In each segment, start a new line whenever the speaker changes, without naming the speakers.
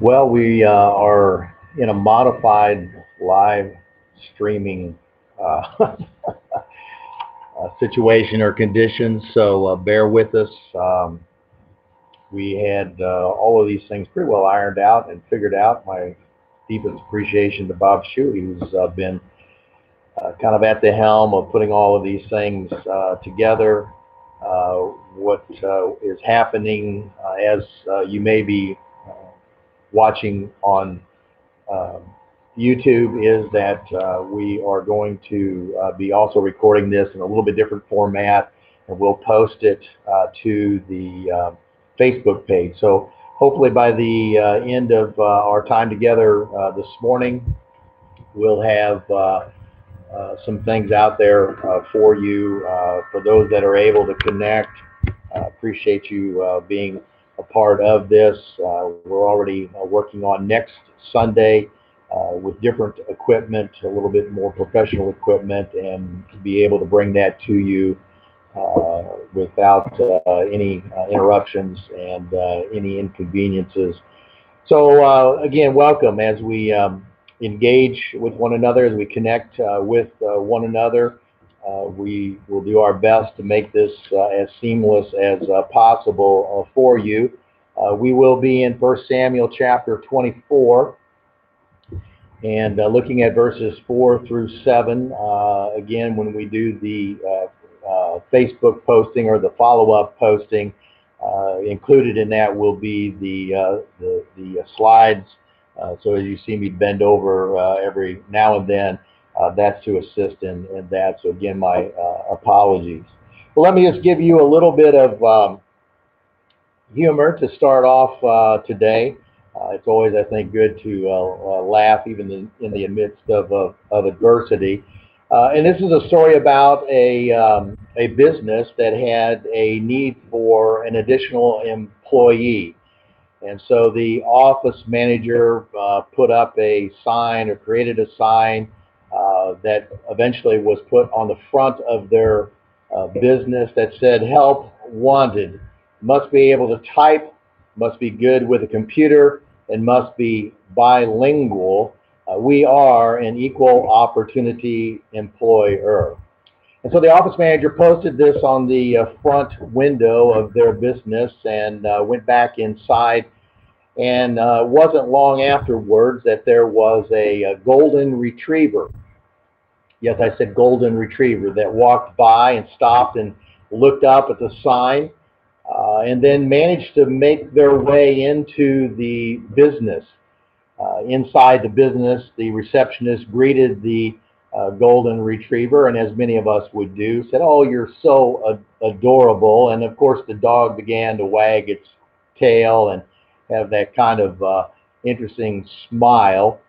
Well, we are in a modified live streaming uh, situation or conditions, so bear with us. We had all of these things pretty well ironed out and figured out. My deepest appreciation to Bob Shuey, who's been kind of at the helm of putting all of these things together. What is happening, as you may be watching on um, YouTube, is that we are going to be also recording this in a little bit different format, and we'll post it to the Facebook page. So hopefully by the end of our time together this morning, we'll have some things out there for you. For those that are able to connect, appreciate you being a part of this. We're already working on next Sunday with different equipment, a little bit more professional equipment, and to be able to bring that to you without any interruptions and any inconveniences. So again, welcome as we engage with one another, as we connect with one another. We will do our best to make this as seamless as possible for you. We will be in 1 Samuel chapter 24 and looking at verses 4 through 7. Again, when we do the Facebook posting or the follow-up posting, included in that will be the slides. So as you see me bend over every now and then, that's to assist in that. So again, my apologies. Well, let me just give you a little bit of humor to start off today. It's always, I think, good to laugh even in the midst of adversity. And this is a story about a business that had a need for an additional employee. And so the office manager put up a sign or created a sign that eventually was put on the front of their business that said, "Help wanted. Must be able to type, must be good with a computer, and must be bilingual. We are an equal opportunity employer." And so the office manager posted this on the front window of their business and went back inside. And it wasn't long afterwards that there was a golden retriever. Yes, I said golden retriever, that walked by and stopped and looked up at the sign and then managed to make their way into the business. Inside the business, the receptionist greeted the golden retriever, and as many of us would do, said, "Oh, you're so adorable." And of course, the dog began to wag its tail and have that kind of interesting smile.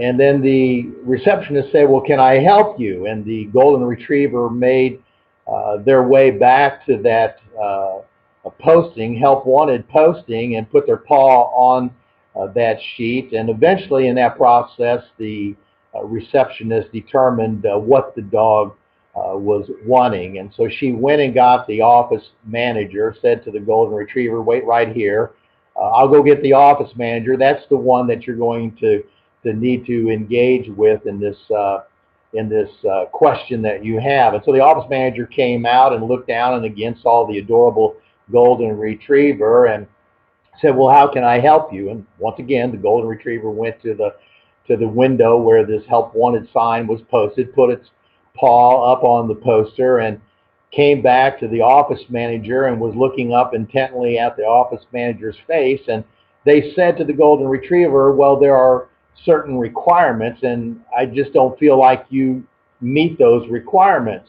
And then the receptionist said, "Well, can I help you?" And the golden retriever made their way back to that posting, help wanted posting, and put their paw on that sheet. And eventually, in that process, the receptionist determined what the dog was wanting. And so she went and got the office manager, said to the golden retriever, "Wait right here. I'll go get the office manager. That's the one that you're going to need to engage with in this question that you have." And so the office manager came out and looked down and again saw the adorable golden retriever and said, "Well, how can I help you?" And once again, the golden retriever went to the window where this help wanted sign was posted, put its paw up on the poster, and came back to the office manager and was looking up intently at the office manager's face. And they said to the golden retriever, "Well, there are certain requirements, and I just don't feel like you meet those requirements."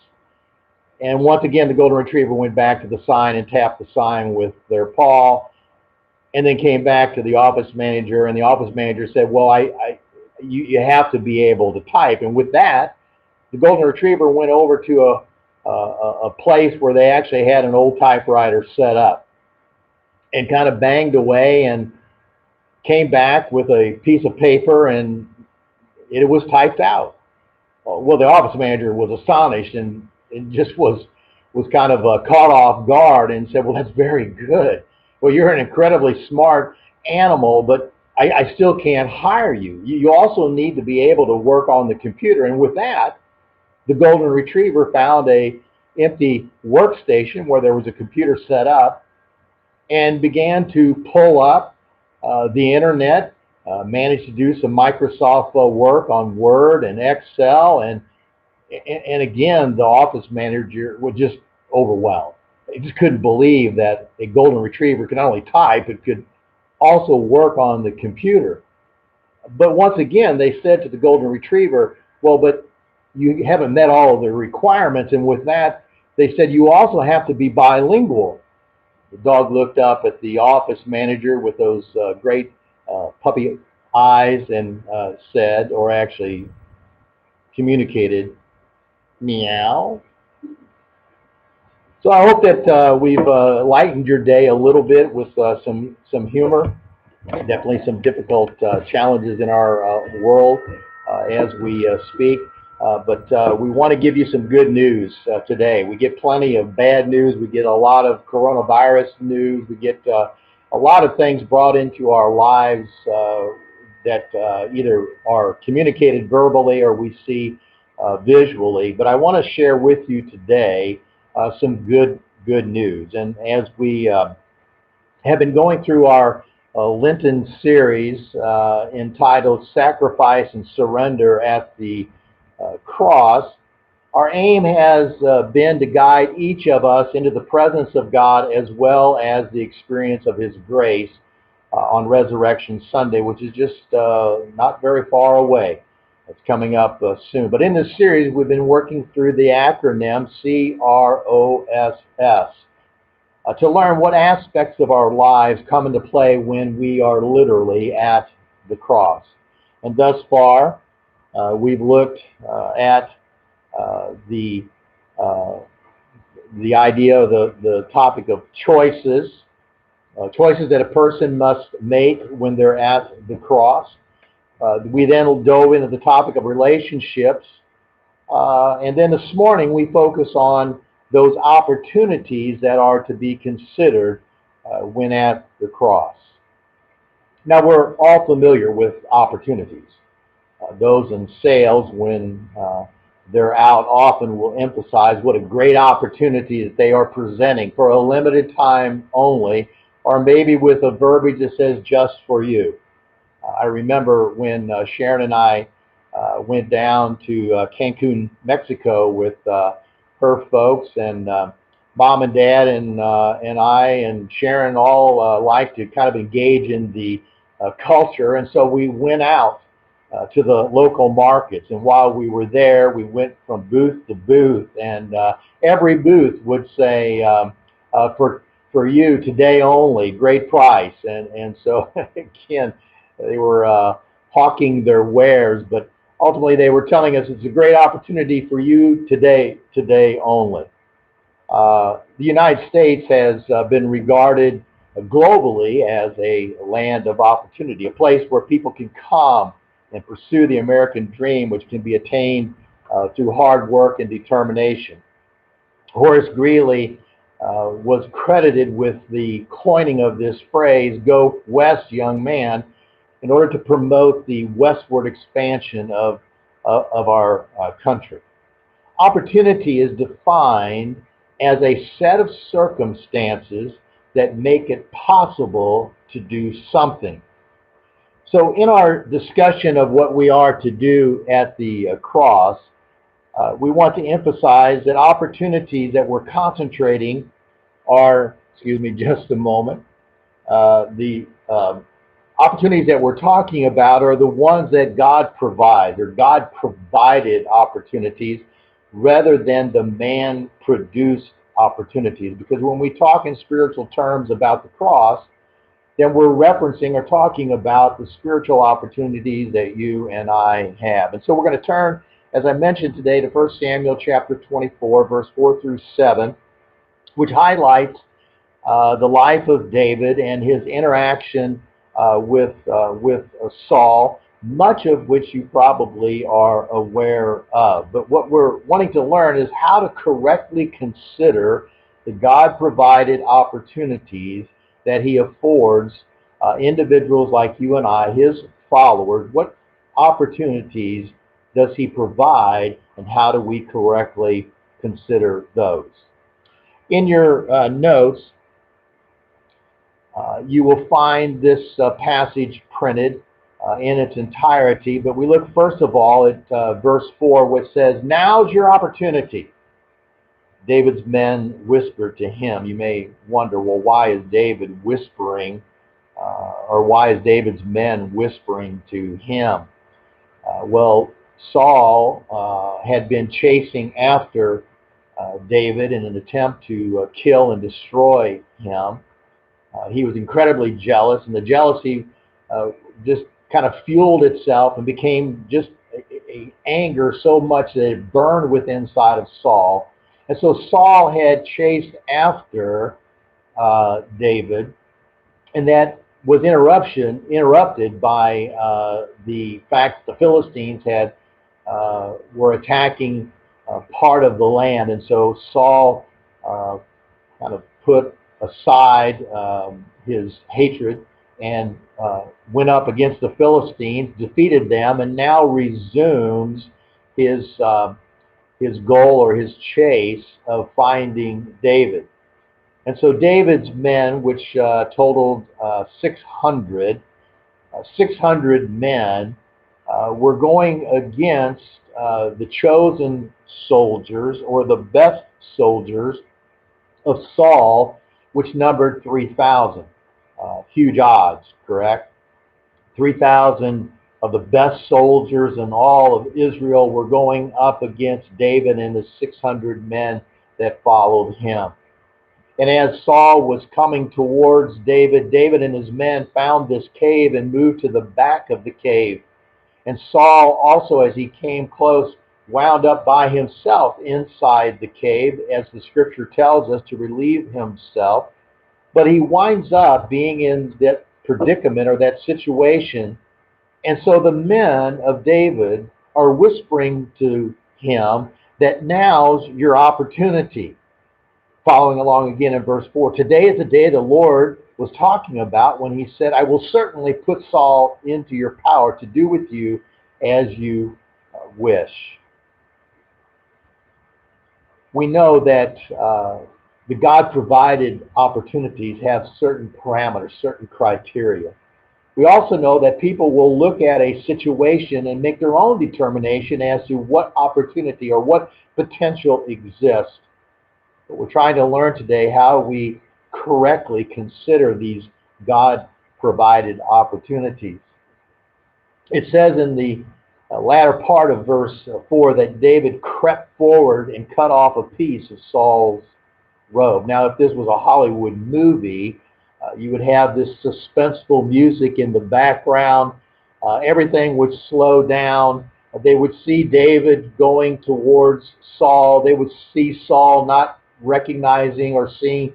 And once again, the golden retriever went back to the sign and tapped the sign with their paw, and then came back to the office manager, and the office manager said, "Well, you have to be able to type." And with that, the golden retriever went over to a place where they actually had an old typewriter set up and kind of banged away and came back with a piece of paper, and it was typed out. Well, the office manager was astonished and it just was kind of caught off guard and said, "Well, that's very good. Well, you're an incredibly smart animal, but I still can't hire you. You also need to be able to work on the computer. And with that, the golden retriever found a empty workstation where there was a computer set up and began to pull up the internet, managed to do some Microsoft work on Word and Excel, and again, the office manager was just overwhelmed. He just couldn't believe that a golden retriever could not only type, it could also work on the computer. But once again, they said to the golden retriever, well, but you haven't met all of the requirements. And with that, they said, you also have to be bilingual. The dog looked up at the office manager with those great puppy eyes and said, or actually communicated, meow. So I hope that we've lightened your day a little bit with some humor. Definitely some difficult challenges in our world as we speak. But we want to give you some good news today. We get plenty of bad news. We get a lot of coronavirus news. We get a lot of things brought into our lives that either are communicated verbally or we see visually. But I want to share with you today some good news. And as we have been going through our Lenten series entitled Sacrifice and Surrender at the Cross, our aim has been to guide each of us into the presence of God as well as the experience of His grace on Resurrection Sunday, which is just not very far away. It's coming up soon. But in this series, we've been working through the acronym CROSS to learn what aspects of our lives come into play when we are literally at the cross. And thus far, we've looked at the idea of the topic of choices, choices that a person must make when they're at the cross. We then dove into the topic of relationships. And then this morning we focus on those opportunities that are to be considered when at the cross. Now, we're all familiar with opportunities. Those in sales, when they're out, often will emphasize what a great opportunity that they are presenting for a limited time only, or maybe with a verbiage that says just for you. I remember when Sharon and I went down to Cancun, Mexico with her folks, and Mom and Dad and I and Sharon all like to kind of engage in the culture, and so we went out to the local markets. And while we were there, we went from booth to booth, and every booth would say, for you today only, great price. And so again, they were hawking their wares, but ultimately they were telling us it's a great opportunity for you today only. The United States has been regarded globally as a land of opportunity, a place where people can come and pursue the American dream, which can be attained through hard work and determination. Horace Greeley was credited with the coining of this phrase, "Go west, young man," in order to promote the westward expansion of our country. Opportunity is defined as a set of circumstances that make it possible to do something. So in our discussion of what we are to do at the cross, we want to emphasize that opportunities that we're concentrating are, excuse me just a moment, the opportunities that we're talking about are the ones that God provides, or God provided opportunities, rather than the man-produced opportunities. Because when we talk in spiritual terms about the cross, then we're referencing or talking about the spiritual opportunities that you and I have. And so we're going to turn, as I mentioned today, to 1 Samuel chapter 24, verse 4 through 7, which highlights the life of David and his interaction with Saul, much of which you probably are aware of. But what we're wanting to learn is how to correctly consider the God-provided opportunities that He affords individuals like you and I, his followers, what opportunities does he provide, and how do we correctly consider those? In your notes, you will find this passage printed in its entirety, but we look first of all at verse 4, which says, "Now's your opportunity." David's men whispered to him. You may wonder, well, why is David whispering, or why is David's men whispering to him? Well, Saul had been chasing after David in an attempt to kill and destroy him. He was incredibly jealous, and the jealousy just kind of fueled itself and became just a anger so much that it burned within inside of Saul. And so Saul had chased after David, and that was interrupted by the fact that the Philistines were attacking part of the land, and so Saul kind of put aside his hatred and went up against the Philistines, defeated them, and now resumes his goal or his chase of finding David. And so David's men, which totaled 600 men, were going against the chosen soldiers, or the best soldiers of Saul, which numbered 3,000. Huge odds, correct? 3,000 of the best soldiers in all of Israel were going up against David and the 600 men that followed him. And as Saul was coming towards David, David and his men found this cave and moved to the back of the cave. And Saul also, as he came close, wound up by himself inside the cave, as the scripture tells us, to relieve himself. But he winds up being in that predicament or that situation. And so the men of David are whispering to him that now's your opportunity. Following along again in verse 4, "Today is the day the Lord was talking about when he said, 'I will certainly put Saul into your power to do with you as you wish.'" We know that the God-provided opportunities have certain parameters, certain criteria. We also know that people will look at a situation and make their own determination as to what opportunity or what potential exists. But we're trying to learn today how we correctly consider these God-provided opportunities. It says in the latter part of verse 4 that David crept forward and cut off a piece of Saul's robe. Now, if this was a Hollywood movie, you would have this suspenseful music in the background. Everything would slow down. They would see David going towards Saul. They would see Saul not recognizing or seeing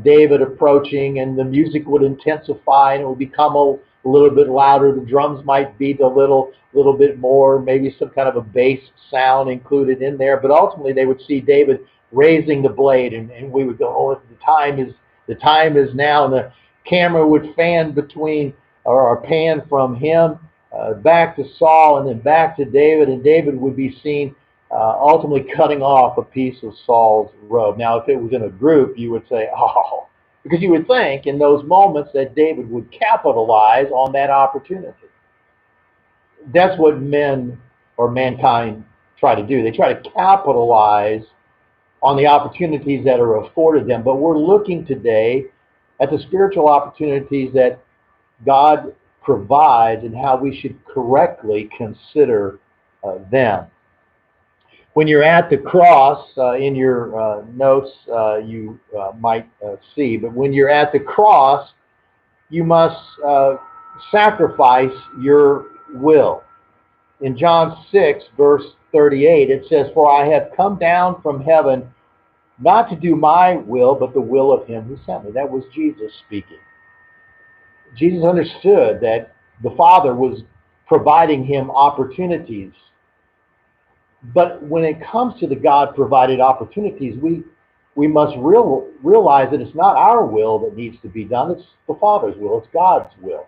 David approaching, and the music would intensify and it would become a little bit louder. The drums might beat a little bit more, maybe some kind of a bass sound included in there. But ultimately, they would see David raising the blade, and we would go, "Oh, the time is now," and the camera would fan between or pan from him back to Saul and then back to David, and David would be seen ultimately cutting off a piece of Saul's robe. Now, if it was in a group, you would say, "Oh," because you would think in those moments that David would capitalize on that opportunity. That's what men or mankind try to do. They try to capitalize on the opportunities that are afforded them. But we're looking today at the spiritual opportunities that God provides and how we should correctly consider them. When you're at the cross, in your notes you might see, but when you're at the cross, you must sacrifice your will. In John 6, verse 38, it says, "For I have come down from heaven not to do my will, but the will of him who sent me." That was Jesus speaking. Jesus understood that the Father was providing him opportunities. But when it comes to the God-provided opportunities, we we must realize that it's not our will that needs to be done, it's the Father's will, it's God's will.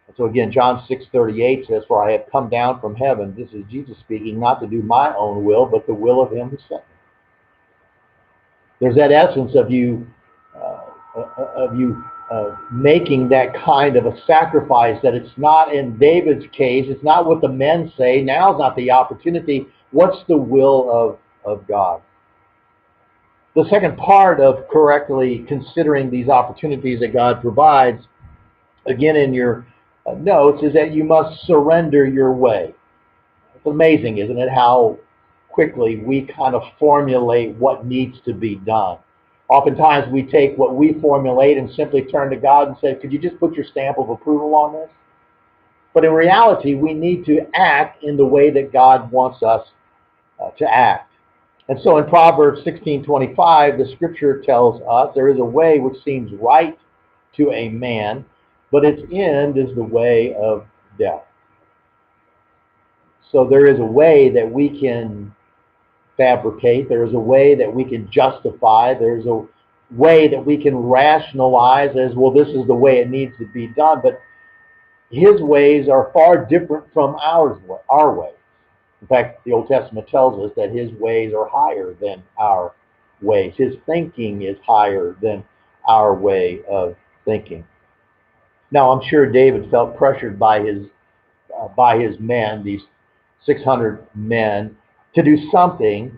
And so again, John 6:38 says, "For I have come down from heaven," this is Jesus speaking, "not to do my own will, but the will of him who sent me." There's that essence of you making that kind of a sacrifice, that it's not, in David's case, it's not what the men say, now's not the opportunity. What's the will of God? The second part of correctly considering these opportunities that God provides, again in your notes, is that you must surrender your way. It's amazing, isn't it, how quickly we kind of formulate what needs to be done. Oftentimes we take what we formulate and simply turn to God and say, "Could you just put your stamp of approval on this?" But in reality, we need to act in the way that God wants us to act. And so in Proverbs 16:25, the scripture tells us, "There is a way which seems right to a man, but its end is the way of death." So there is a way that we can fabricate. There is a way that we can justify. There's a way that we can rationalize as, well, this is the way it needs to be done. But his ways are far different from our ways. In fact, the Old Testament tells us that his ways are higher than our ways. His thinking is higher than our way of thinking. Now, I'm sure David felt pressured by his men, these 600 men, to do something.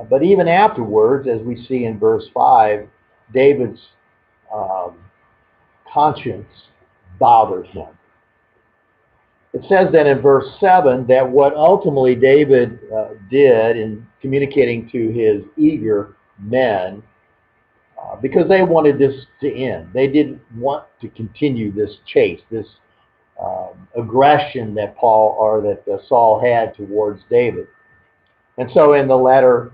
But even afterwards, as we see in verse 5, David's conscience bothered him. It says then in verse 7 that what ultimately David did in communicating to his eager men, because they wanted this to end. They didn't want to continue this chase, this aggression that Saul had towards David. And so in the latter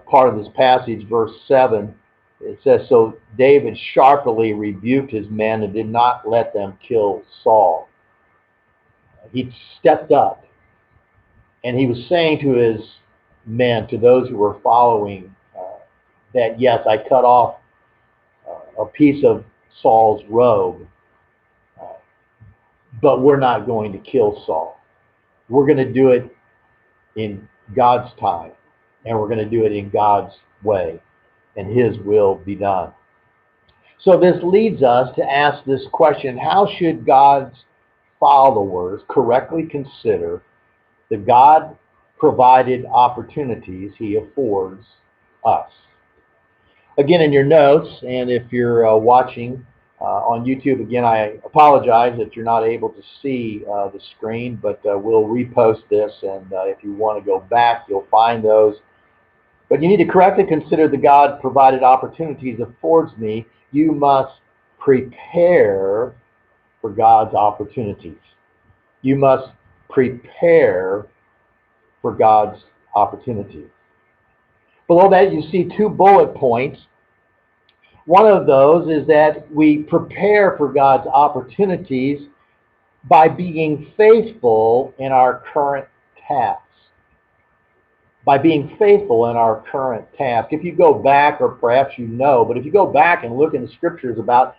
part of this passage, verse 7, it says, "So David sharply rebuked his men and did not let them kill Saul." He stepped up and he was saying to his men, to those who were following, that yes, I cut off a piece of Saul's robe, but we're not going to kill Saul. We're going to do it in God's time, and we're going to do it in God's way, and his will be done. So this leads us to ask this question: how should God's followers correctly consider the God-provided opportunities he affords us? Again, in your notes, and if you're watching on YouTube, again, I apologize that you're not able to see the screen, but we'll repost this, and if you want to go back, you'll find those. But you need to correctly consider the God-provided opportunities affords me. You must prepare for God's opportunities. You must prepare for God's opportunities. Below that, you see 2 bullet points. One of those is that we prepare for God's opportunities by being faithful in our current tasks. By being faithful in our current task. If you go back, or perhaps you know, but if you go back and look in the scriptures about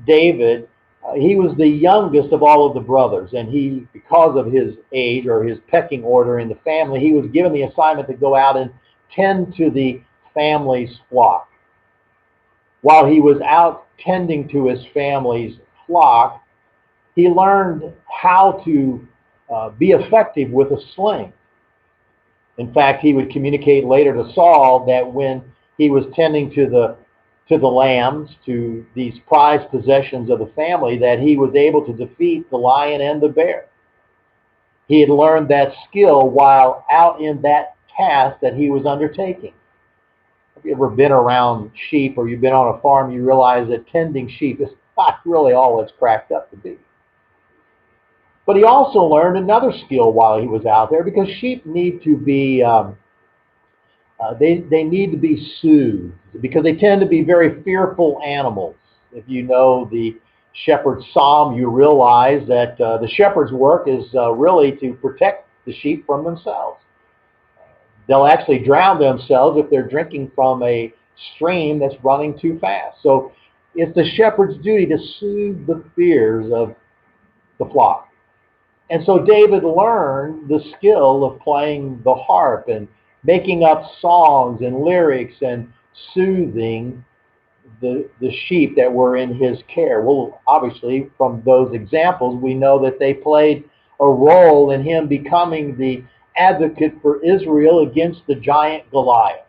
David, he was the youngest of all of the brothers, and he, because of his age or his pecking order in the family, he was given the assignment to go out and tend to the family's flock. While he was out tending to his family's flock, he learned how to be effective with a sling. In fact, he would communicate later to Saul that when he was tending to the lambs, to these prized possessions of the family, that he was able to defeat the lion and the bear. He had learned that skill while out in that task that he was undertaking. Have you ever been around sheep, or you've been on a farm, you realize that tending sheep is not really all it's cracked up to be. But he also learned another skill while he was out there, because sheep need to be they need to be soothed, because they tend to be very fearful animals. If you know the shepherd's psalm, you realize that the shepherd's work is really to protect the sheep from themselves. They'll actually drown themselves if they're drinking from a stream that's running too fast. So it's the shepherd's duty to soothe the fears of the flock. And so David learned the skill of playing the harp and making up songs and lyrics and soothing the sheep that were in his care. Well, obviously, from those examples, we know that they played a role in him becoming the advocate for Israel against the giant Goliath.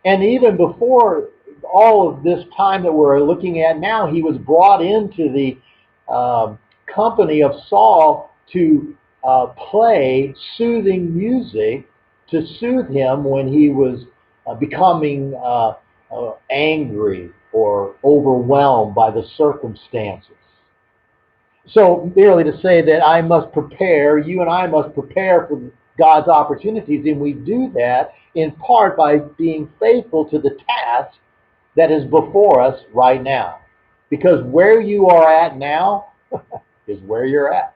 And even before all of this time that we're looking at now, he was brought into the company of Saul to play soothing music to soothe him when he was becoming angry or overwhelmed by the circumstances. So merely to say that I must prepare, you and I must prepare for God's opportunities, and we do that in part by being faithful to the task that is before us right now. Because where you are at now is where you're at.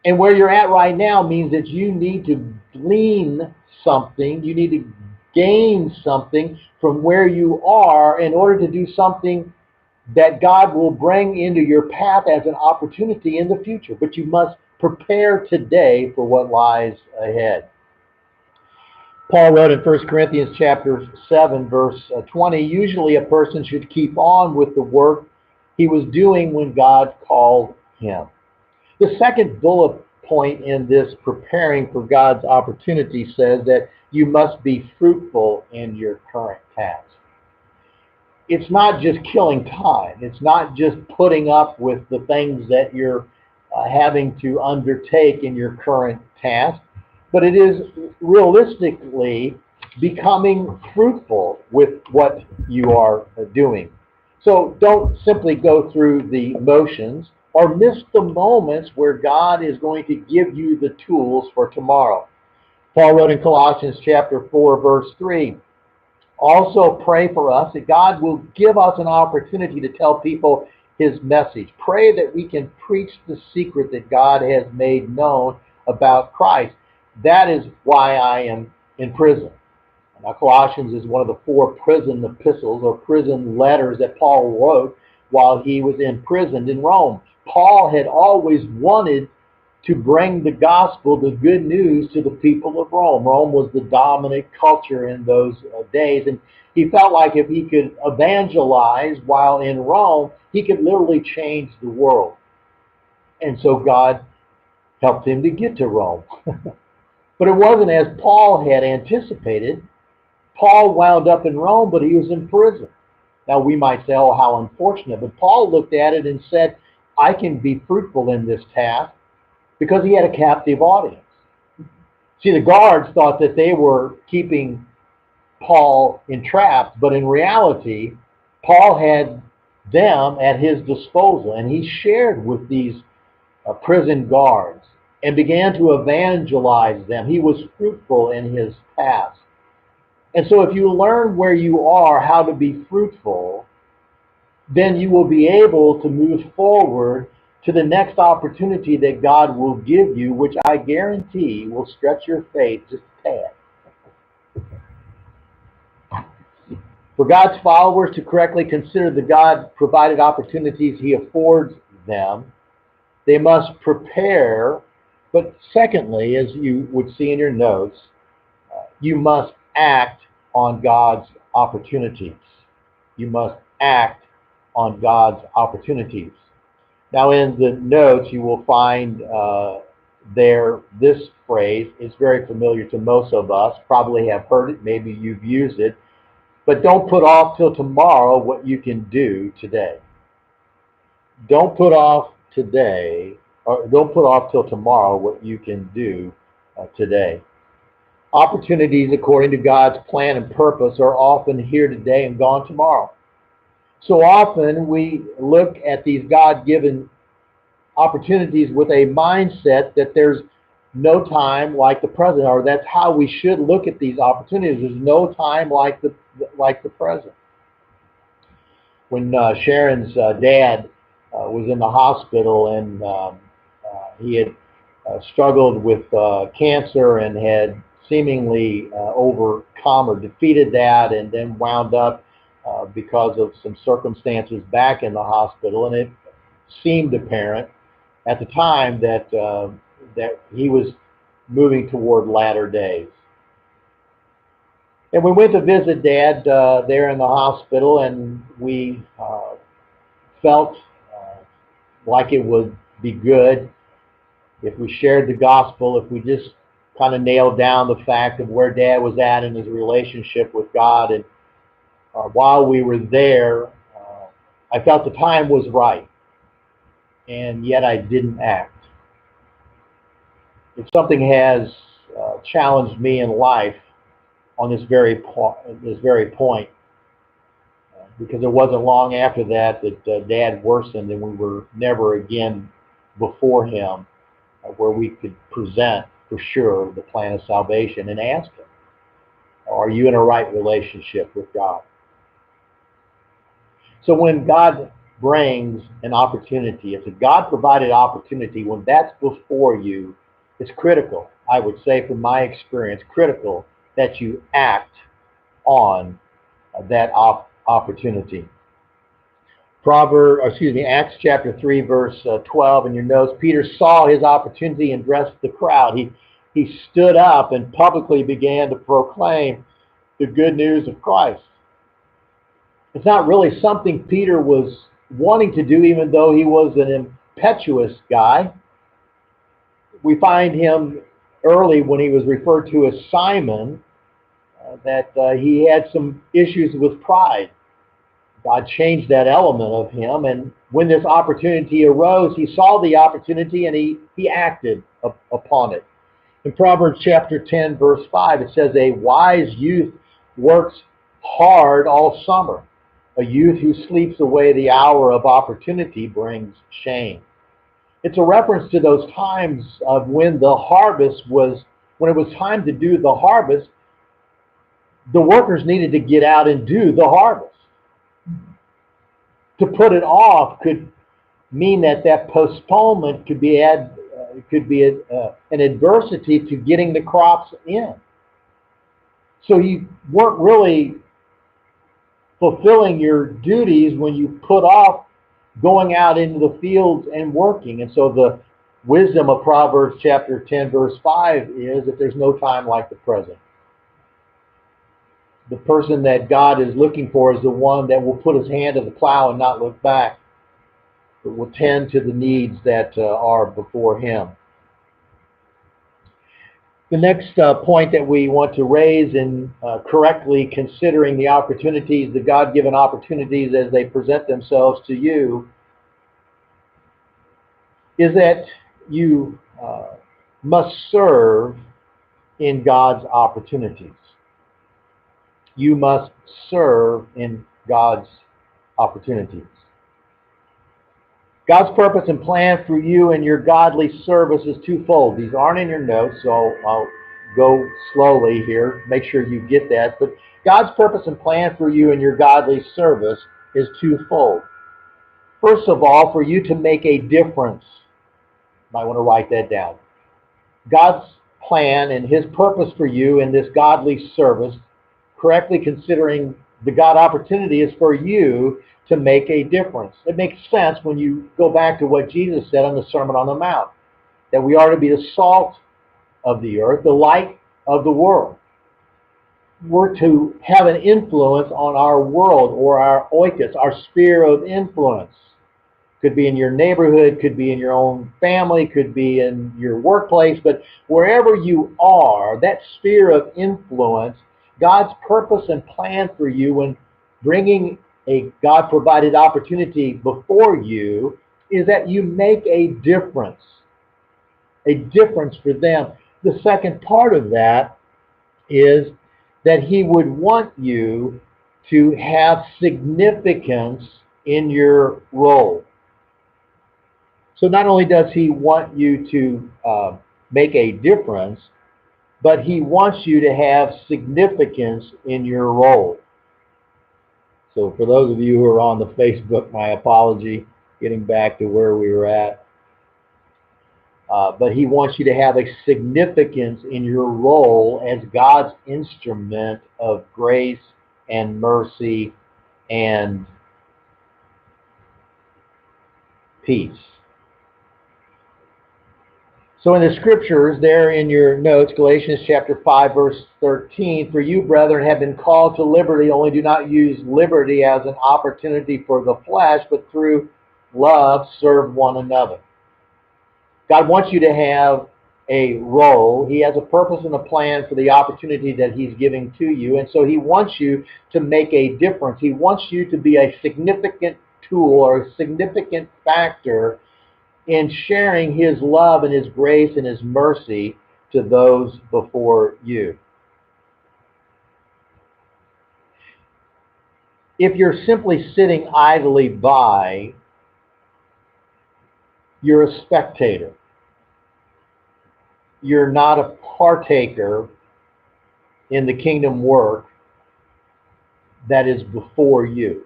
And where you're at right now means that you need to glean something, you need to gain something from where you are in order to do something that God will bring into your path as an opportunity in the future. But you must prepare today for what lies ahead. Paul wrote in 1 Corinthians chapter 7, verse 20, usually a person should keep on with the work he was doing when God called him. The second bullet point in this preparing for God's opportunity says that you must be fruitful in your current task. It's not just killing time. It's not just putting up with the things that you're having to undertake in your current task, but it is realistically becoming fruitful with what you are doing. So don't simply go through the motions or miss the moments where God is going to give you the tools for tomorrow. Paul wrote in Colossians chapter 4, verse 3, also pray for us that God will give us an opportunity to tell people his message. Pray that we can preach the secret that God has made known about Christ. That is why I am in prison. Now, Colossians is one of the 4 prison epistles or prison letters that Paul wrote while he was imprisoned in Rome. Paul had always wanted to bring the gospel, the good news, to the people of Rome. Rome was the dominant culture in those days, and he felt like if he could evangelize while in Rome, he could literally change the world. And so God helped him to get to Rome. But it wasn't as Paul had anticipated. Paul wound up in Rome, but he was in prison. Now we might say, oh, how unfortunate. But Paul looked at it and said, I can be fruitful in this task because he had a captive audience. See, the guards thought that they were keeping Paul entrapped, but in reality, Paul had them at his disposal, and he shared with these prison guards and began to evangelize them. He was fruitful in his task. And so if you learn where you are, how to be fruitful, then you will be able to move forward to the next opportunity that God will give you, which I guarantee will stretch your faith just a tad. For God's followers to correctly consider the God-provided opportunities he affords them, they must prepare. But secondly, as you would see in your notes, you must act on God's opportunities. You must act on God's opportunities. Now in the notes you will find this phrase is very familiar to most of us, probably have heard it, maybe you've used it, but don't put off till tomorrow what you can do today. Don't put off today, or don't put off till tomorrow what you can do today. Opportunities according to God's plan and purpose are often here today and gone tomorrow. So often we look at these God-given opportunities with a mindset that there's no time like the present, or that's how we should look at these opportunities. There's no time like the present. When Sharon's dad was in the hospital and he had struggled with cancer and had seemingly overcome or defeated that, and then wound up because of some circumstances back in the hospital. And it seemed apparent at the time that that he was moving toward latter days. And we went to visit Dad there in the hospital, and we felt like it would be good if we shared the gospel, if we just kind of nailed down the fact of where Dad was at in his relationship with God. And while we were there, I felt the time was right, and yet I didn't act. If something has challenged me in life on this very point, because it wasn't long after that Dad worsened, and we were never again before him where we could present for sure the plan of salvation and ask him, are you in a right relationship with God? So when God brings an opportunity, it's a God-provided opportunity, when that's before you, it's critical, I would say from my experience, critical that you act on that opportunity. Acts chapter 3, verse 12 in your notes. Peter saw his opportunity and addressed the crowd. He stood up and publicly began to proclaim the good news of Christ. It's not really something Peter was wanting to do, even though he was an impetuous guy. We find him early when he was referred to as Simon, that he had some issues with pride. God changed that element of him, and when this opportunity arose, he saw the opportunity and he acted upon it. In Proverbs chapter 10, verse 5, it says, a wise youth works hard all summer. A youth who sleeps away the hour of opportunity brings shame. It's a reference to those times of when it was time to do the harvest, the workers needed to get out and do the harvest. To put it off could mean that postponement could be an adversity to getting the crops in. So you weren't really fulfilling your duties when you put off going out into the fields and working. And so the wisdom of Proverbs chapter 10, verse 5 is that there's no time like the present. The person that God is looking for is the one that will put his hand to the plow and not look back, but will tend to the needs that are before him. The next point that we want to raise in correctly considering the opportunities, the God-given opportunities as they present themselves to you, is that you must serve in God's opportunities. You must serve in God's opportunities. God's purpose and plan for you and your godly service is twofold. These aren't in your notes, so I'll go slowly here. Make sure you get that. But God's purpose and plan for you and your godly service is twofold. First of all, for you to make a difference. You might want to write that down. God's plan and his purpose for you in this godly service, correctly considering the God opportunity, is for you to make a difference. It makes sense when you go back to what Jesus said on the Sermon on the Mount, that we are to be the salt of the earth, the light of the world. We're to have an influence on our world, or our oikos, our sphere of influence. Could be in your neighborhood, could be in your own family, could be in your workplace, but wherever you are, that sphere of influence, God's purpose and plan for you when bringing a God-provided opportunity before you is that you make a difference for them. The second part of that is that he would want you to have significance in your role. So not only does he want you to make a difference, but he wants you to have significance in your role. So for those of you who are on the Facebook, my apology, getting back to where we were at. but he wants you to have a significance in your role as God's instrument of grace and mercy and peace. So in the scriptures, there in your notes, Galatians chapter 5, verse 13, for you, brethren, have been called to liberty, only do not use liberty as an opportunity for the flesh, but through love serve one another. God wants you to have a role. He has a purpose and a plan for the opportunity that he's giving to you, and so he wants you to make a difference. He wants you to be a significant tool or a significant factor in sharing his love and his grace and his mercy to those before you. If you're simply sitting idly by, you're a spectator. You're not a partaker in the kingdom work that is before you.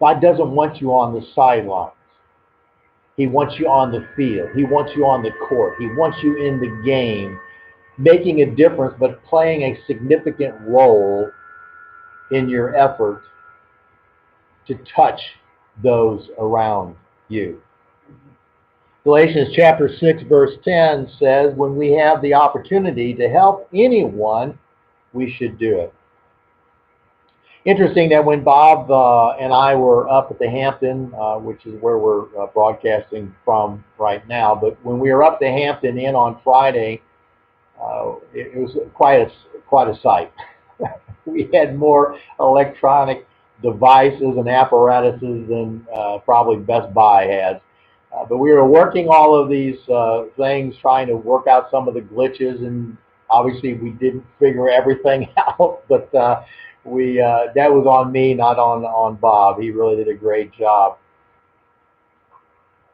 God doesn't want you on the sidelines. He wants you on the field. He wants you on the court. He wants you in the game, making a difference, but playing a significant role in your effort to touch those around you. Galatians chapter 6, verse 10 says, when we have the opportunity to help anyone, we should do it. Interesting that when Bob and I were up at the Hampton, which is where we're broadcasting from right now, but when we were up the Hampton Inn on Friday, it was quite a sight. We had more electronic devices and apparatuses than probably Best Buy has. But we were working all of these things, trying to work out some of the glitches, and obviously we didn't figure everything out, but that was on me, not on Bob. He really did a great job.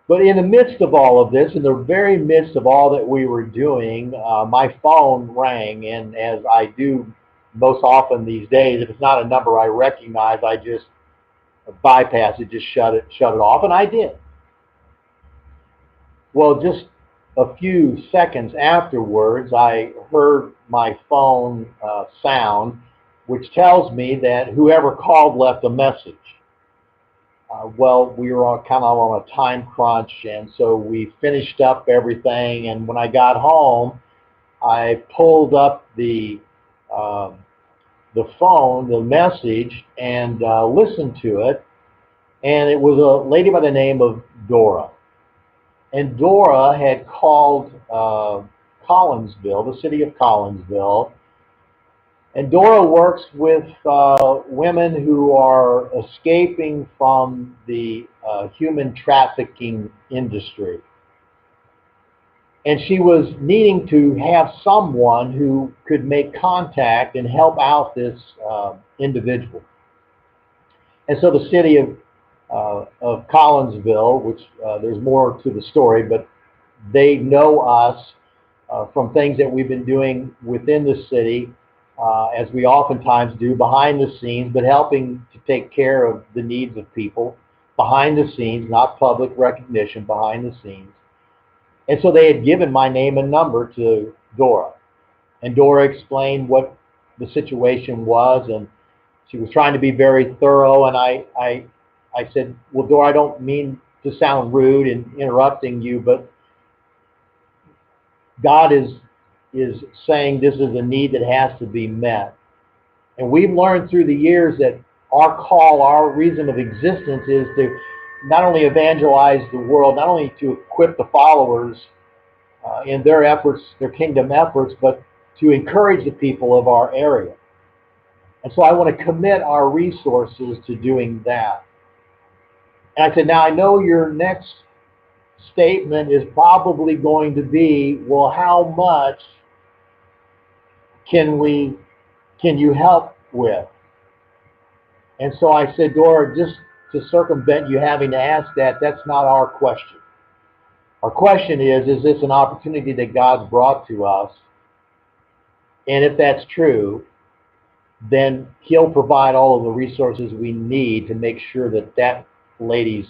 But in the midst of all of this, in the very midst of all that we were doing, my phone rang, and as I do most often these days, if it's not a number I recognize, I just bypass it, just shut it off, and I did. Well, just a few seconds afterwards, I heard my phone sound, which tells me that whoever called left a message. Well, we were kind of on a time crunch, and so we finished up everything, and when I got home, I pulled up the phone, the message, and listened to it, and it was a lady by the name of Dora. And Dora had called Collinsville, the city of Collinsville. And Dora works with women who are escaping from the human trafficking industry. And she was needing to have someone who could make contact and help out this individual. And so the city of Collinsville, which there's more to the story, but they know us from things that we've been doing within the city, as we oftentimes do behind the scenes, but helping to take care of the needs of people behind the scenes, not public recognition, behind the scenes. And so they had given my name and number to Dora. And Dora explained what the situation was, and she was trying to be very thorough, and I said, well, Dora, I don't mean to sound rude in interrupting you, but God is saying this is a need that has to be met. And we've learned through the years that our call, our reason of existence is to not only evangelize the world, not only to equip the followers in their efforts, their kingdom efforts, but to encourage the people of our area. And so I want to commit our resources to doing that. And I said, now I know your next statement is probably going to be, well, how much can you help with? And so I said, Dora, just to circumvent you having to ask that, that's not our question. Our question is this an opportunity that God's brought to us? And if that's true, then He'll provide all of the resources we need to make sure that that lady's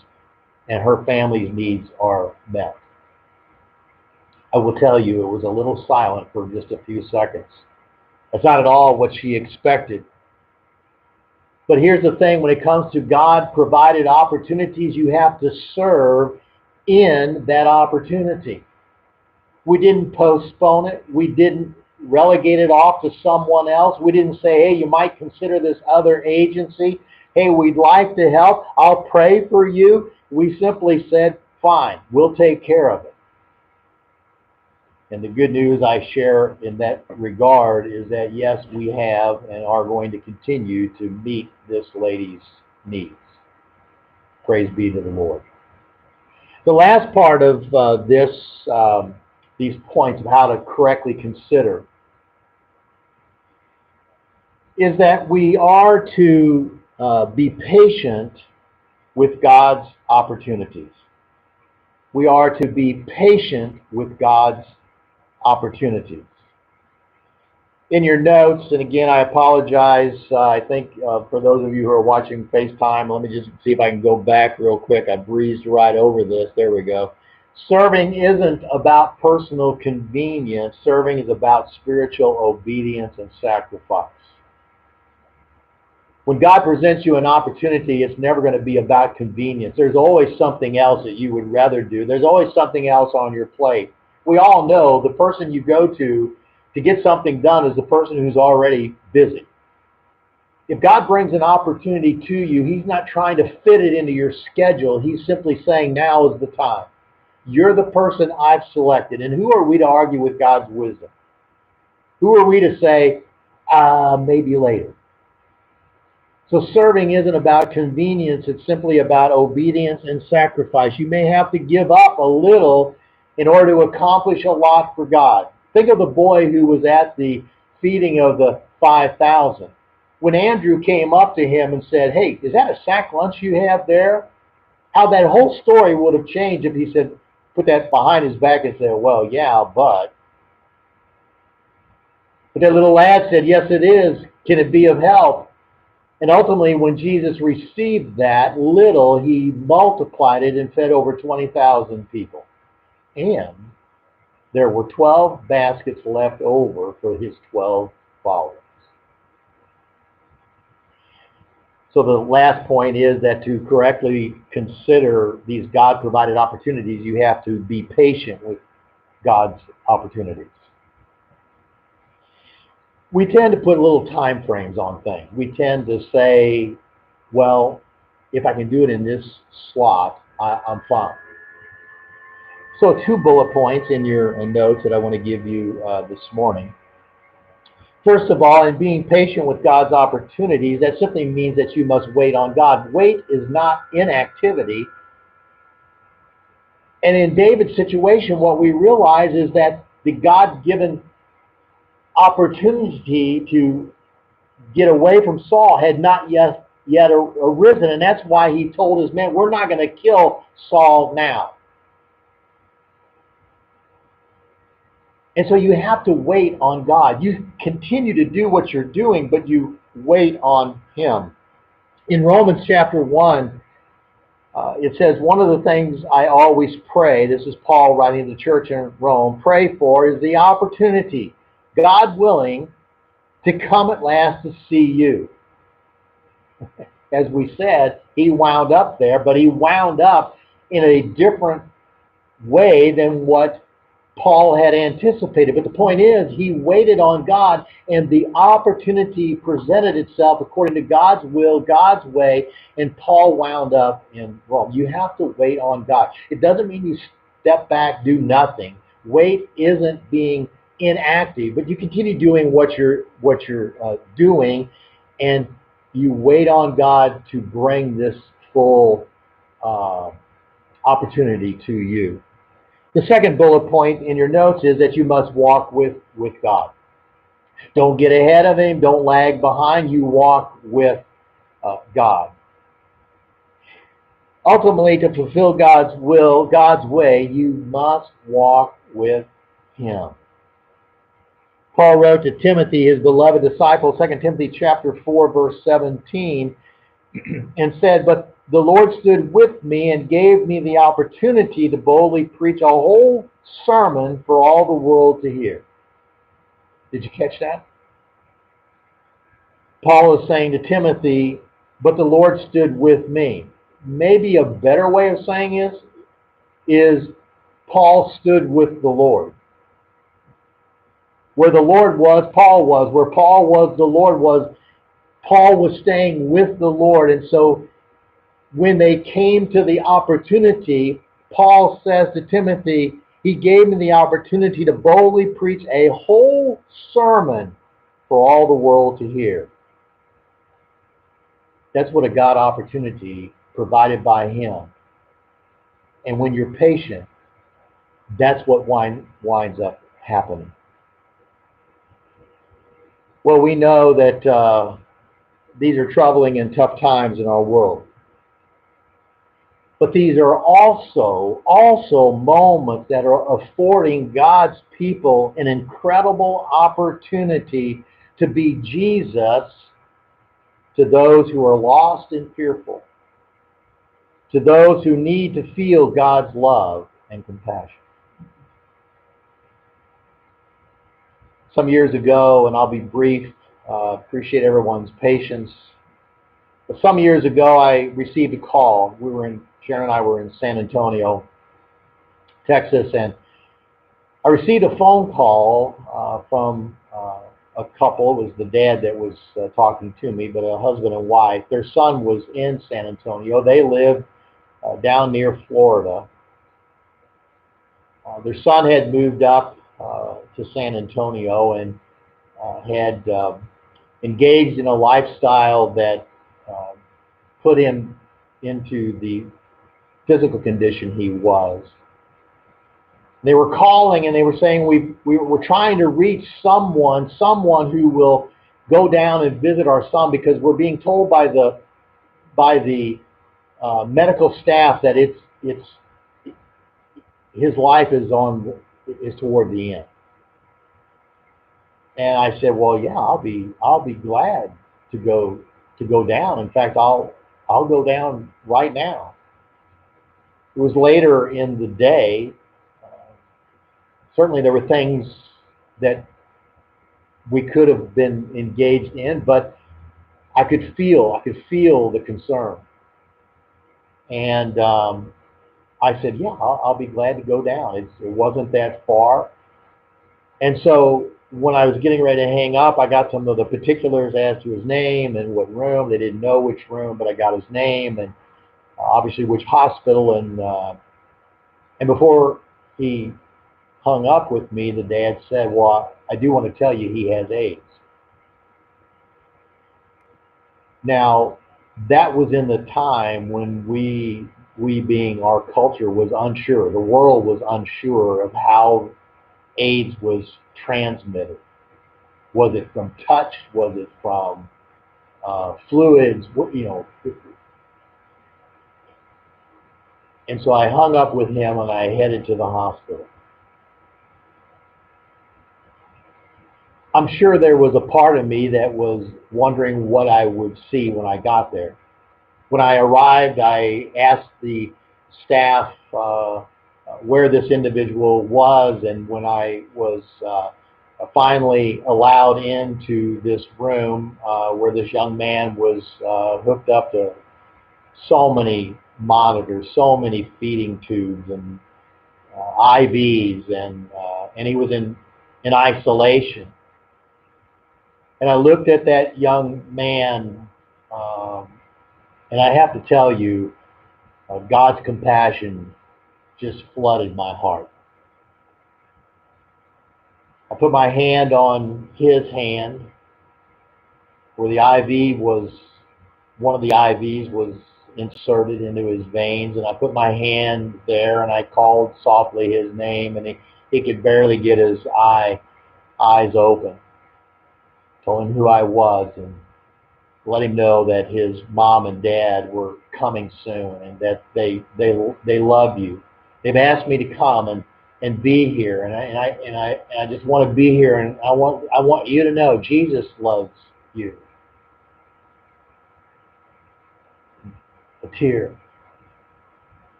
and her family's needs are met. I will tell you, it was a little silent for just a few seconds. That's not at all what she expected. But here's the thing, when it comes to God-provided opportunities, you have to serve in that opportunity. We didn't postpone it. We didn't relegate it off to someone else. We didn't say, hey, you might consider this other agency. Hey, we'd like to help. I'll pray for you. We simply said, fine, we'll take care of it. And the good news I share in that regard is that, yes, we have and are going to continue to meet this lady's needs. Praise be to the Lord. The last part of these points of how to correctly consider is that we are to be patient with God's opportunities. We are to be patient with God's opportunities. In your notes, and again, I apologize, I think for those of you who are watching FaceTime, let me just see if I can go back real quick. I breezed right over this. There we go. Serving isn't about personal convenience. Serving is about spiritual obedience and sacrifice. When God presents you an opportunity, it's never going to be about convenience. There's always something else that you would rather do. There's always something else on your plate. We all know the person you go to get something done is the person who's already busy. If God brings an opportunity to you, He's not trying to fit it into your schedule. He's simply saying, now is the time. You're the person I've selected. And who are we to argue with God's wisdom? Who are we to say, maybe later? So serving isn't about convenience. It's simply about obedience and sacrifice. You may have to give up a little in order to accomplish a lot for God. Think of the boy who was at the feeding of the 5,000. When Andrew came up to him and said, hey, is that a sack lunch you have there? How that whole story would have changed if he said, put that behind his back and said, well, yeah, but that little lad said, yes, it is. Can it be of help? And ultimately, when Jesus received that little, He multiplied it and fed over 20,000 people. And there were 12 baskets left over for His 12 followers. So the last point is that to correctly consider these God-provided opportunities, you have to be patient with God's opportunities. We tend to put little time frames on things. We tend to say, well, if I can do it in this slot, I'm fine. So 2 bullet points in your notes that I want to give you this morning. First of all, in being patient with God's opportunities, that simply means that you must wait on God. Wait is not inactivity. And in David's situation, what we realize is that the God-given opportunity to get away from Saul had not yet arisen, and that's why he told his men, we're not going to kill Saul now. And so you have to wait on God. You continue to do what you're doing, but you wait on Him. In Romans chapter 1, it says, one of the things I always pray, this is Paul writing to the church in Rome, pray for is the opportunity, God willing, to come at last to see you. As we said, he wound up there, but he wound up in a different way than what Paul had anticipated. But the point is, he waited on God, and the opportunity presented itself according to God's will, God's way, and Paul wound up in Rome. You have to wait on God. It doesn't mean you step back, do nothing. Wait isn't being inactive, but you continue doing what you're doing, and you wait on God to bring this full opportunity to you. The second bullet point in your notes is that you must walk with God. Don't get ahead of Him. Don't lag behind. You walk with God. Ultimately, to fulfill God's will, God's way, you must walk with Him. Paul wrote to Timothy, his beloved disciple, 2 Timothy chapter 4, verse 17, and said, but the Lord stood with me and gave me the opportunity to boldly preach a whole sermon for all the world to hear. Did you catch that? Paul is saying to Timothy, but the Lord stood with me. Maybe a better way of saying is Paul stood with the Lord. Where the Lord was, Paul was. Where Paul was, the Lord was. Paul was staying with the Lord. And so when they came to the opportunity, Paul says to Timothy, he gave me the opportunity to boldly preach a whole sermon for all the world to hear. That's what a God opportunity provided by him. And when you're patient, that's what winds up happening. Well, we know that these are troubling and tough times in our world. But these are also moments that are affording God's people an incredible opportunity to be Jesus to those who are lost and fearful, to those who need to feel God's love and compassion. Some years ago, and I'll be brief, appreciate everyone's patience. But some years ago, I received a call. Sharon and I were in San Antonio, Texas, and I received a phone call from a couple. It was the dad that was talking to me, but a husband and wife. Their son was in San Antonio. They live down near Florida. Their son had moved up to San Antonio and had engaged in a lifestyle that put him into the physical condition he was. They were calling and they were saying we're trying to reach someone who will go down and visit our son, because we're being told by the medical staff that his life is toward the end. And I said, well, yeah, I'll be glad to go down. In fact, I'll go down right now. It was later in the day. Certainly there were things that we could have been engaged in, but I could feel the concern. And I said, yeah, I'll be glad to go down. It wasn't that far. And so when I was getting ready to hang up, I got some of the particulars as to his name and what room. They didn't know which room, but I got his name and obviously which hospital. And before he hung up with me, the dad said, well, I do want to tell you he has AIDS. Now, that was in the time when we being our culture was unsure. The world was unsure of how AIDS was transmitted. Was it from touch? Was it from fluids? And so I hung up with him and I headed to the hospital. I'm sure there was a part of me that was wondering what I would see when I got there. When I arrived, I asked the staff where this individual was, and when I was finally allowed into this room where this young man was hooked up to so many monitors, so many feeding tubes and IVs, and he was in isolation. And I looked at that young man, and I have to tell you, God's compassion just flooded my heart. I put my hand on his hand where one of the IVs was inserted into his veins, and I put my hand there and I called softly his name, and he could barely get his eyes open. Told him who I was and let him know that his mom and dad were coming soon and that they love you. They've asked me to come and be here, and I just want to be here, and I want you to know Jesus loves you. A tear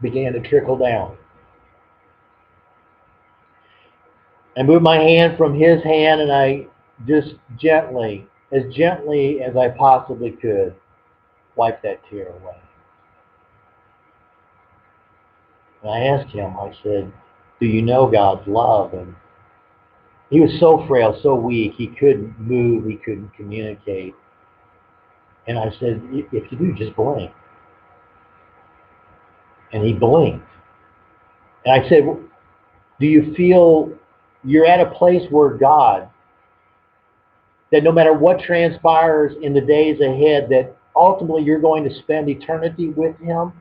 began to trickle down. I moved my hand from his hand, and I just gently as I possibly could, wiped that tear away. And I asked him, I said, do you know God's love? And he was so frail, so weak, he couldn't move, he couldn't communicate. And I said, if you do, just blink. And he blinked. And I said, do you feel you're at a place where God, that no matter what transpires in the days ahead, that ultimately you're going to spend eternity with him?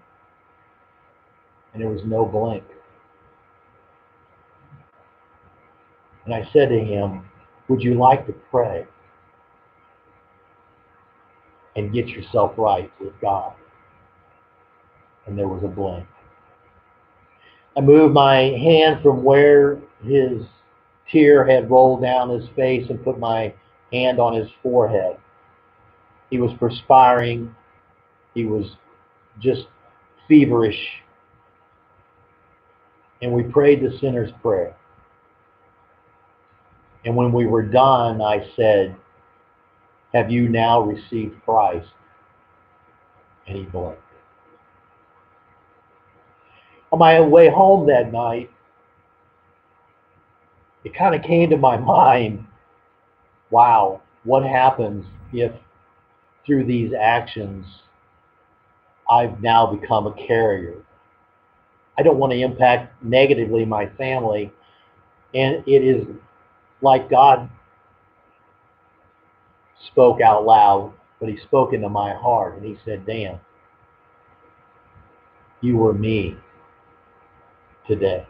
And there was no blink. And I said to him, would you like to pray and get yourself right with God? And there was a blink. I moved my hand from where his tear had rolled down his face and put my hand on his forehead. He was perspiring. He was just feverish. And we prayed the sinner's prayer. And when we were done, I said, have you now received Christ? And he blinked. On my way home that night, it kind of came to my mind, wow, what happens if through these actions I've now become a carrier? I don't want to impact negatively my family. And it is like God spoke out loud, but he spoke into my heart. And he said, Dan, you were me today.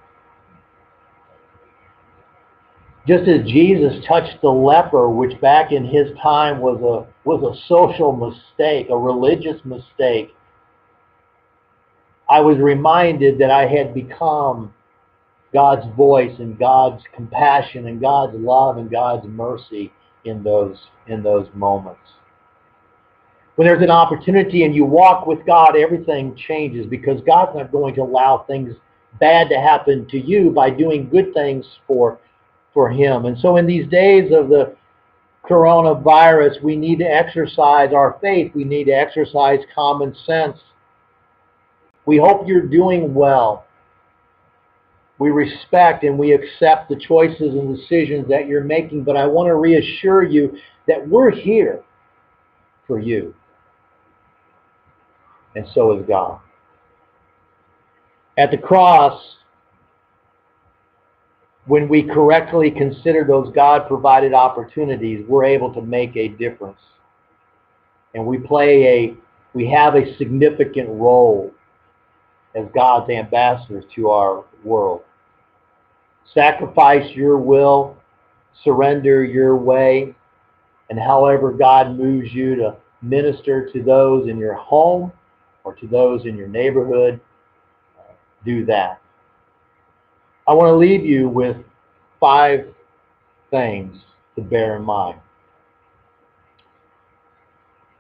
Just as Jesus touched the leper, which back in his time was a social mistake, a religious mistake, I was reminded that I had become God's voice and God's compassion and God's love and God's mercy in those moments. When there's an opportunity and you walk with God, everything changes, because God's not going to allow things bad to happen to you by doing good things for him. And so in these days of the coronavirus, we need to exercise our faith. We need to exercise common sense. We hope you're doing well. We respect and we accept the choices and decisions that you're making, but I want to reassure you that we're here for you. And so is God. At the cross, when we correctly consider those God-provided opportunities, we're able to make a difference. And we have a significant role as God's ambassadors to our world. Sacrifice your will, surrender your way, and however God moves you to minister to those in your home or to those in your neighborhood, do that. I want to leave you with 5 things to bear in mind.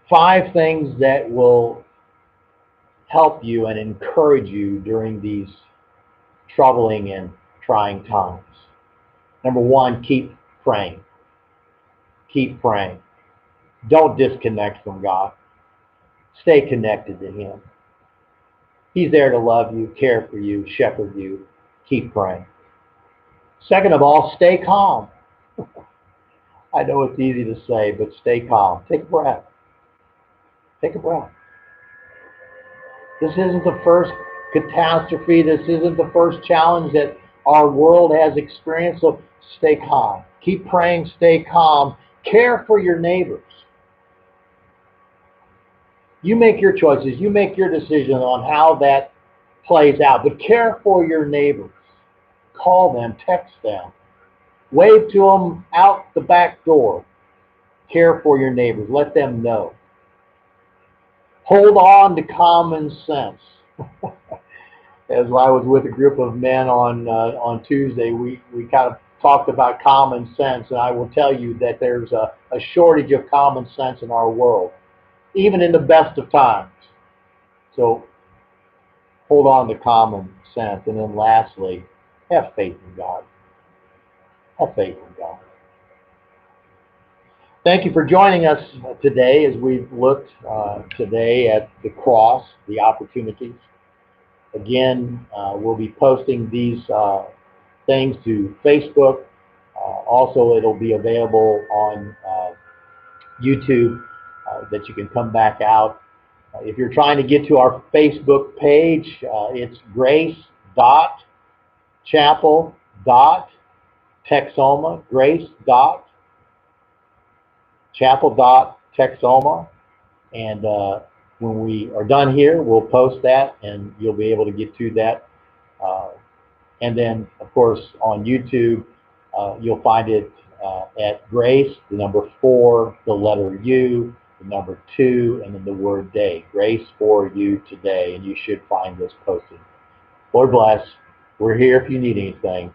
5 things that will help you and encourage you during these troubling and trying times. Number 1, keep praying. Keep praying. Don't disconnect from God. Stay connected to him. He's there to love you, care for you, shepherd you. Keep praying. Second of all, stay calm. I know it's easy to say, but stay calm. Take a breath. Take a breath. This isn't the first catastrophe. This isn't the first challenge that our world has experienced, so stay calm. Keep praying, stay calm. Care for your neighbors. You make your choices. You make your decision on how that plays out, but care for your neighbors. Call them, text them. Wave to them out the back door. Care for your neighbors. Let them know. Hold on to common sense. As I was with a group of men on Tuesday, we kind of talked about common sense, and I will tell you that there's a shortage of common sense in our world, even in the best of times. So hold on to common sense. And then lastly, have faith in God. have faith in God. Thank you for joining us today as we've looked today at the cross, the opportunities. Again, we'll be posting these things to Facebook. Also, it'll be available on YouTube that you can come back out. If you're trying to get to our Facebook page, it's grace.chapel.texoma, grace.chapel.texoma. And when we are done here, we'll post that and you'll be able to get to that. And then, of course, on YouTube, you'll find it at Grace, the number 4, the letter U, the number 2, and then the word day. Grace for you today, and you should find this posted. Lord bless. We're here if you need anything.